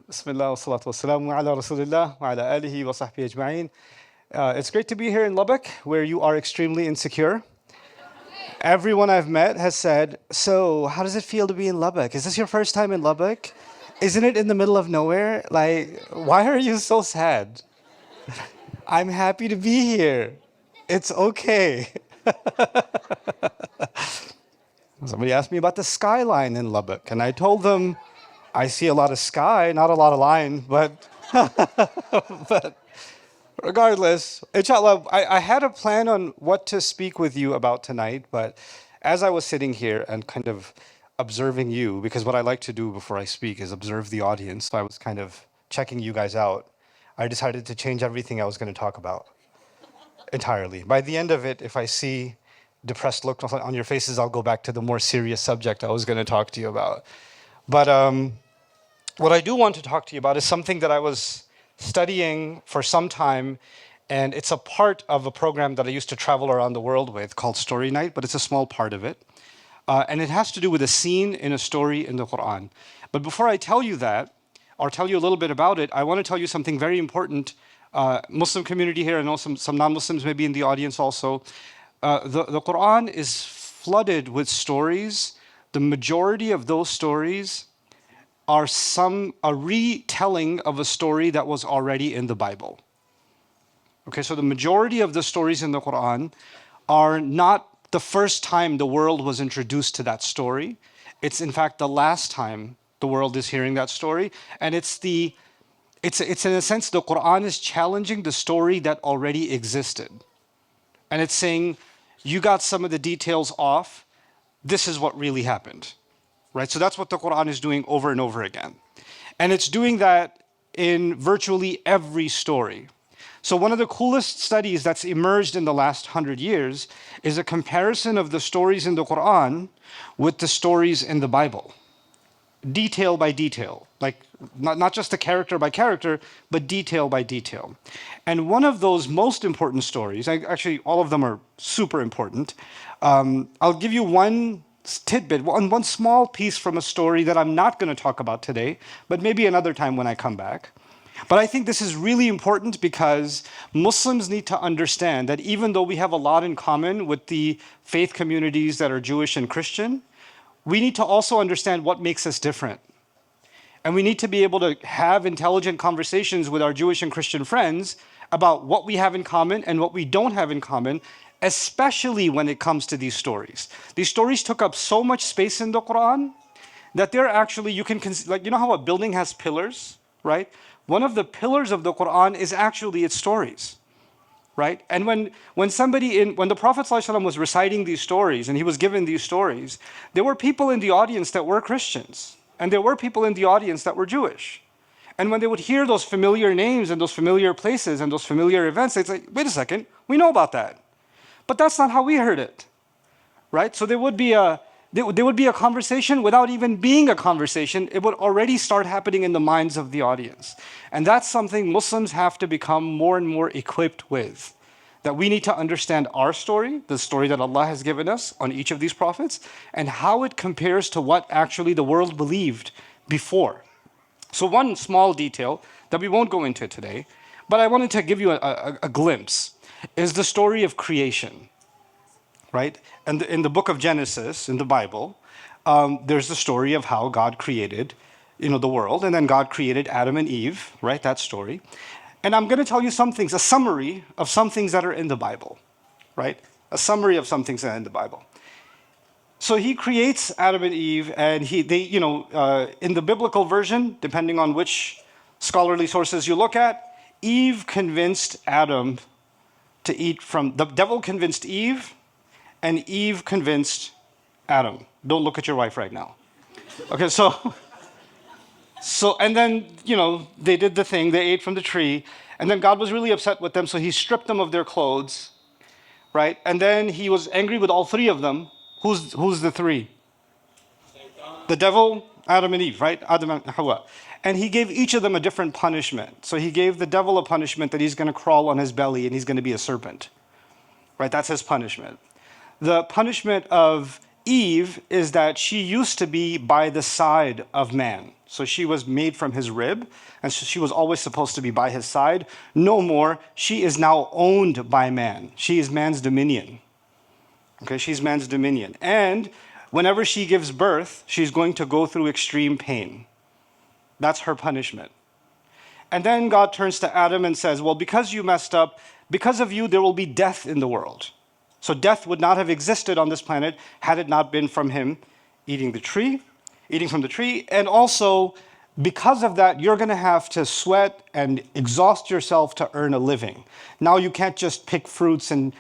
Bismillah wa salatu wa salamu ala rasulillah wa ala alihi wa sahbihi ajma'in. It's great to be here in Lubbock, where you are extremely insecure. Everyone I've met has said, so how does it feel to be in Lubbock? Is this your first time in Lubbock? Isn't it in the middle of nowhere? Like, why are you so sad? I'm happy to be here. It's okay. Somebody asked me about the skyline in Lubbock, and I told them, I see a lot of sky, not a lot of line, but regardless, inshallah, I had a plan on what to speak with you about tonight, but as I was sitting here and kind of observing you, because what I like to do before I speak is observe the audience, so I was kind of checking you guys out, I decided to change everything I was going to talk about entirely. By the end of it, if I see depressed look on your faces, I'll go back to the more serious subject I was going to talk to you about. But what I do want to talk to you about is something that I was studying for some time, and it's a part of a program that I used to travel around the world with called Story Night, but it's a small part of it. And it has to do with a scene in a story in the Quran. But before I tell you that, or tell you a little bit about it, I want to tell you something very important. Muslim community here, I know some non-Muslims may be in the audience also. The Quran is flooded with stories. The majority of those stories are a retelling of a story that was already in the Bible. Okay, so the majority of the stories in the Quran are not the first time the world was introduced to that story. It's in fact the last time the world is hearing that story. And it's in a sense, the Quran is challenging the story that already existed. And it's saying, you got some of the details off, this is what really happened. Right? So that's what the Quran is doing over and over again. And it's doing that in virtually every story. So one of the coolest studies that's emerged in the last 100 years is a comparison of the stories in the Quran with the stories in the Bible. Detail by detail, like not just the character by character, but detail by detail. And one of those most important stories, actually all of them are super important. I'll give you one tidbit, one small piece from a story that I'm not going to talk about today, but maybe another time when I come back. But I think this is really important because Muslims need to understand that even though we have a lot in common with the faith communities that are Jewish and Christian, we need to also understand what makes us different. And we need to be able to have intelligent conversations with our Jewish and Christian friends about what we have in common and what we don't have in common, especially when it comes to these stories. These stories took up so much space in the Quran that they're actually, like, you know how a building has pillars, right? One of the pillars of the Quran is actually its stories, right? And when the Prophet ﷺ was reciting these stories and he was given these stories, there were people in the audience that were Christians, and there were people in the audience that were Jewish. And when they would hear those familiar names and those familiar places and those familiar events, they'd say, wait a second, we know about that. But that's not how we heard it, right? So there would be a conversation without even being a conversation. It would already start happening in the minds of the audience. And that's something Muslims have to become more and more equipped with. That we need to understand our story, the story that Allah has given us on each of these prophets, and how it compares to what actually the world believed before. So one small detail that we won't go into today, but I wanted to give you a glimpse, is the story of creation, right? And in the book of Genesis, in the Bible, there's the story of how God created, the world, and then God created Adam and Eve, right? That story. And I'm going to tell you some things, a summary of some things that are in the Bible, right? A summary of some things that are in the Bible. So he creates Adam and Eve, and in the biblical version, depending on which scholarly sources you look at, Eve convinced Adam to eat from, the devil convinced Eve, and Eve convinced Adam. Don't look at your wife right now. Okay, and then, they did the thing, they ate from the tree, and then God was really upset with them, so he stripped them of their clothes, right? And then he was angry with all three of them. Who's the three? The devil, Adam and Eve, right? Adam and Hawa. And he gave each of them a different punishment. So he gave the devil a punishment that he's going to crawl on his belly and he's going to be a serpent, right? That's his punishment. The punishment of Eve is that she used to be by the side of man. So she was made from his rib, and so she was always supposed to be by his side. No more. She is now owned by man. She is man's dominion. Okay, she's man's dominion. And whenever she gives birth, she's going to go through extreme pain. That's her punishment. And then God turns to Adam and says, well, because you messed up, because of you, there will be death in the world. So death would not have existed on this planet had it not been from him eating from the tree. And also, because of that, you're going to have to sweat and exhaust yourself to earn a living. Now you can't just pick fruits and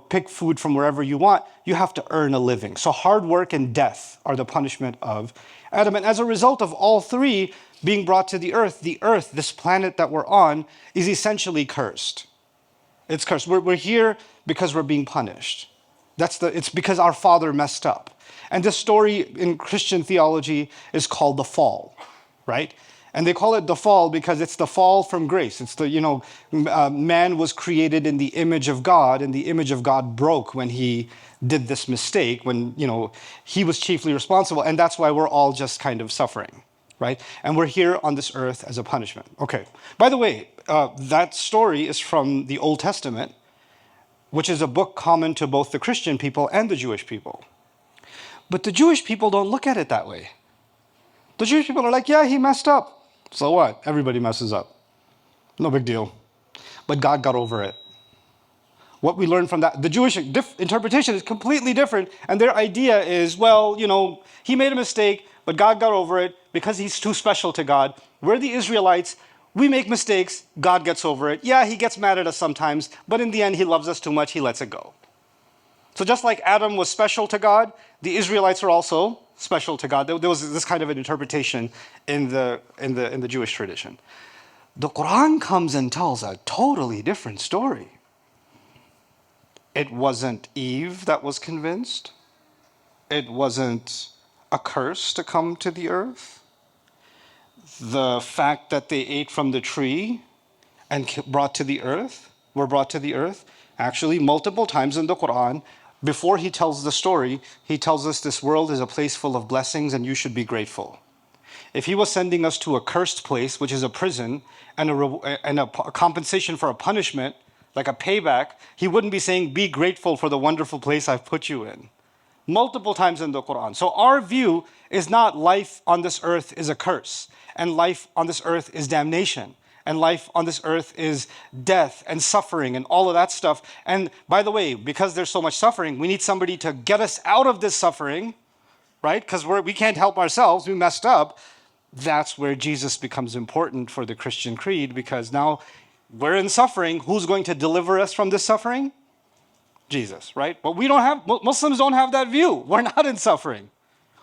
pick food from wherever you want. You have to earn a living. So hard work and death are the punishment of Adam. And as a result of all three being brought to the earth, this planet that we're on, is essentially cursed. It's cursed. We're here because we're being punished. It's because our father messed up. And this story in Christian theology is called the fall, right? And they call it the fall because it's the fall from grace. It's man was created in the image of God, and the image of God broke when he did this mistake, when, he was chiefly responsible. And that's why we're all just kind of suffering, right? And we're here on this earth as a punishment. Okay. By the way, that story is from the Old Testament, which is a book common to both the Christian people and the Jewish people. But the Jewish people don't look at it that way. The Jewish people are like, yeah, he messed up. So what? Everybody messes up. No big deal. But God got over it. What we learn from that, the Jewish interpretation is completely different. And their idea is, well, he made a mistake, but God got over it because he's too special to God. We're the Israelites. We make mistakes. God gets over it. Yeah, he gets mad at us sometimes, but in the end, he loves us too much. He lets it go. So just like Adam was special to God, the Israelites are also special to God. There was this kind of an interpretation in the Jewish tradition. The Quran comes and tells a totally different story. It wasn't Eve that was convinced. It wasn't a curse to come to the earth. The fact that they ate from the tree and were brought to the earth, actually multiple times in the Quran, before he tells the story, he tells us this world is a place full of blessings and you should be grateful. If he was sending us to a cursed place, which is a prison, and a compensation for a punishment, like a payback, he wouldn't be saying, be grateful for the wonderful place I've put you in. Multiple times in the Quran. So our view is not life on this earth is a curse, and life on this earth is damnation, and life on this earth is death and suffering and all of that stuff. And by the way, because there's so much suffering, we need somebody to get us out of this suffering, right? Because we can't help ourselves, we messed up. That's where Jesus becomes important for the Christian creed, because now we're in suffering. Who's going to deliver us from this suffering? Jesus, right? But Muslims don't have that view. We're not in suffering.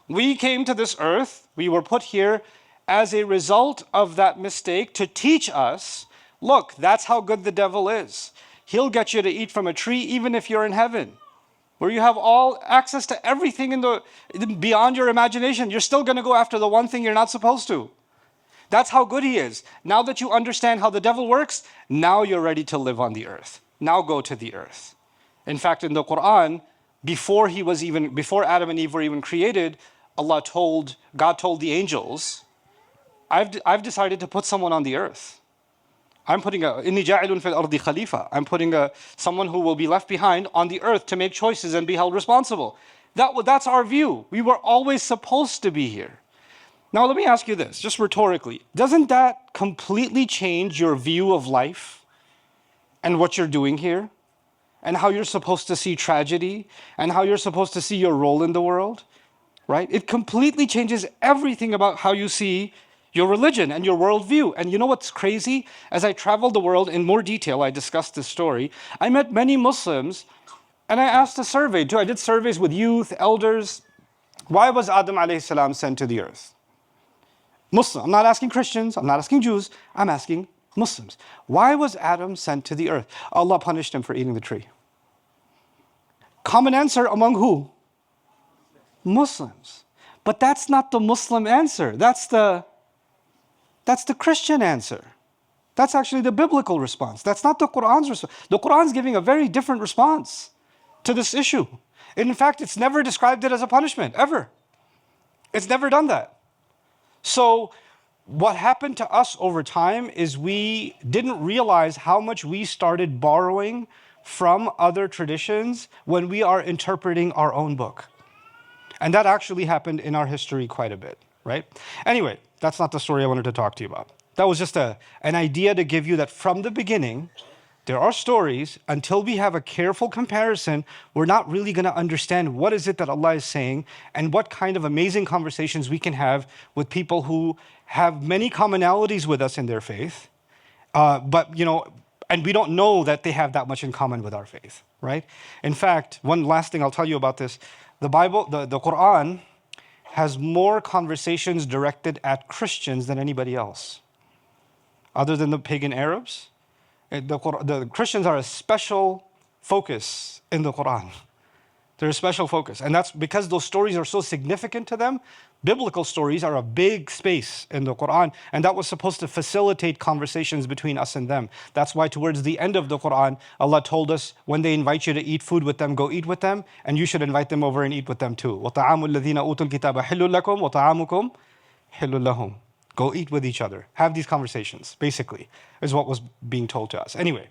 We came to this earth, we were put here as a result of that mistake to teach us, look, that's how good the devil is. He'll get you to eat from a tree even if you're in heaven, where you have all access to everything beyond your imagination. You're still going to go after the one thing you're not supposed to. That's how good he is. Now that you understand how the devil works, now you're ready to live on the earth. Now go to the earth. In fact, in the Quran, before Adam and Eve were even created, God told the angels, I've decided to put someone on the earth. I'm putting inni ja'ilun fil ardi khalifa. I'm putting someone who will be left behind on the earth to make choices and be held responsible. That's our view. We were always supposed to be here. Now let me ask you this, just rhetorically. Doesn't that completely change your view of life and what you're doing here? And how you're supposed to see tragedy, and how you're supposed to see your role in the world, right? It completely changes everything about how you see your religion and your worldview. And you know what's crazy? As I traveled the world in more detail, I discussed this story, I met many Muslims, and I asked a survey too. I did surveys with youth, elders. Why was Adam alayhi salam sent to the earth? Muslim. I'm not asking Christians, I'm not asking Jews, I'm asking Muslims. Why was Adam sent to the earth? Allah punished him for eating the tree. Common answer among who? Muslims. But that's not the Muslim answer. That's the Christian answer. That's actually the biblical response. That's not the Quran's response. The Quran's giving a very different response to this issue. In fact, it's never described it as a punishment, ever. It's never done that. So what happened to us over time is we didn't realize how much we started borrowing from other traditions when we are interpreting our own book. And that actually happened in our history quite a bit, right? Anyway, that's not the story I wanted to talk to you about. That was just an idea to give you that from the beginning, there are stories. Until we have a careful comparison, we're not really going to understand what is it that Allah is saying and what kind of amazing conversations we can have with people who have many commonalities with us in their faith, but and we don't know that they have that much in common with our faith, right? In fact, one last thing I'll tell you about this: the Bible, the Quran, has more conversations directed at Christians than anybody else, other than the pagan Arabs. The Christians are a special focus in the Quran. They're a special focus. And that's because those stories are so significant to them. Biblical stories are a big space in the Quran. And that was supposed to facilitate conversations between us and them. That's why towards the end of the Quran, Allah told us, when they invite you to eat food with them, go eat with them. And you should invite them over and eat with them too. وَطَعَامُ الَّذِينَ أُوتُوا الْكِتَابَ حِلٌّ لَكُمْ وَطَعَامُكُمْ حِلٌّ لَهُمْ. Go eat with each other. Have these conversations, basically, is what was being told to us. Anyway.